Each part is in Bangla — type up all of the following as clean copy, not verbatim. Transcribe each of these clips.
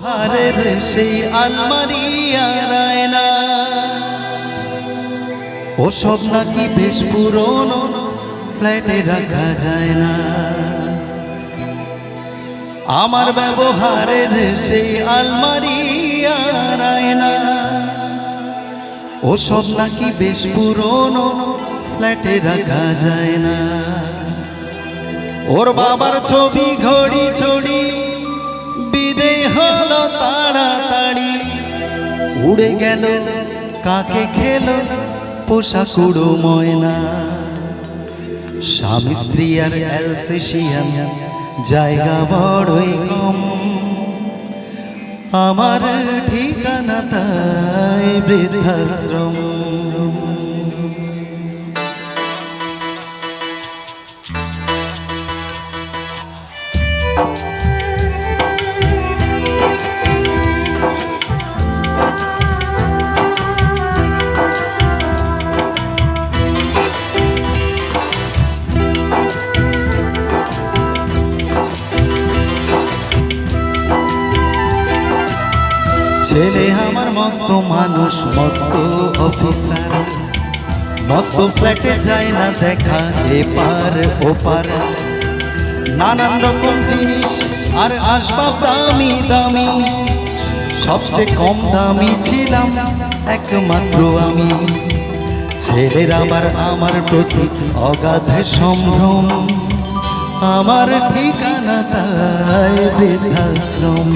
হারের সেই আলমারি আর আয়না ওসব নাকি বেশ পুরনো, ফ্ল্যাটে রাখা যায় না। আমার ব্যবহারের সেই আলমারি আর আয়না ওসব নাকি বেশ পুরনো, ফ্ল্যাটে রাখা যায় না। ওর বাবার ছবি ঘড়ি ছড়ি বিদেয় হলো তাড়াতাড়ি, উড়ে গেল কাকে খেলো পোষা কুড়ো ময়না। স্বামী স্ত্রী আর অ্যালসেশিয়ান জায়গা বড়ই কম, আমার ঠিকানা তাই বৃদ্ধাশ্রম। ছেলে আমার মস্ত মানুষ, মস্ত অফিসার, মস্ত ফ্ল্যাটে যায় না দেখা এপার ওপার। নানান রকম জিনিস আর আসবাব দামি দামি, সবচেয়ে কম দামি ছিলাম একমাত্র আমি। ছেলের আবার আমার প্রতি অগাধ সম্ভ্রম, আমার ঠিকানা তাই বৃদ্ধাশ্রম।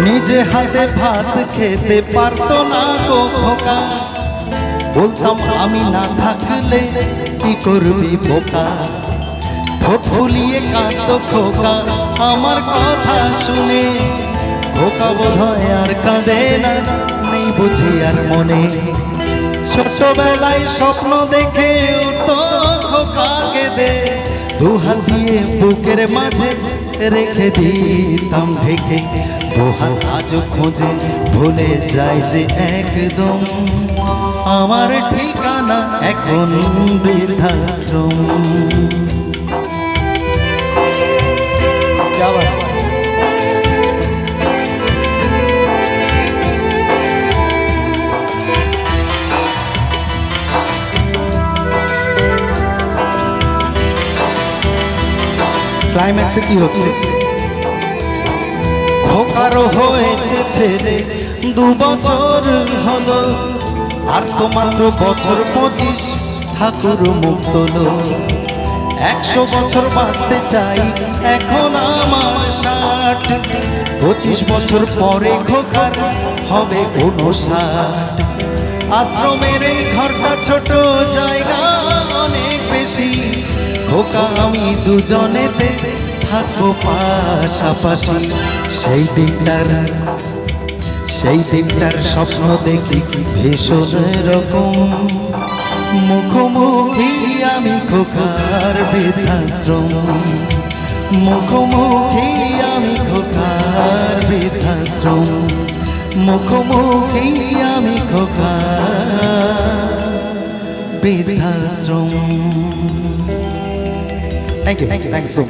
নিজে হাতে ভাত খেতে পারতো না গো খোকা, বলতাম আমি না থাকলে কি করবি বোকা। ঠোঁট ফুলিয়ে কাঁদতো খোকা আমার কথা শুনে, খোকা বোধহয় আর কাঁদে না, নেই বুঝি আর মনে। ছোটবেলায় স্বপ্ন দেখে উঠতো খোকা কেঁদে, দুহাত দিয়ে বুকের মাঝে রেখে দিতাম ঢেকে। দুহাত আজও খোঁজে ভুলে যায় যে একদম, আমার ঠিকানা এখন বৃদ্ধাশ্রম। ক্লাইম্যাক্সে কি হচ্ছে? খোকারও হয়েছে ছেলে 2 বছর হলো, আর তো মাত্র বছর 25 ঠাকুর মুখ তোলো। 100 বছর বাঁচতে চাই এখন আমার 60, 25 বছর পরে খোকার হবে 59। আশ্রমের এই ঘরটা ছোট, জায়গা অনেক বেশি, খোকা আমি দুজনেতে থাকবো পাশাপাশি। সেই দিনটার স্বপ্ন দেখি ভীষণ রকম, মুখোমুখি আমি খোকার বৃদ্ধাশ্রম। মুখোমুখি আমি খোকার বৃদ্ধাশ্রম, মুখোমুখি আমি খোকার বৃদ্ধাশ্রম। Thank you. Thanks so much.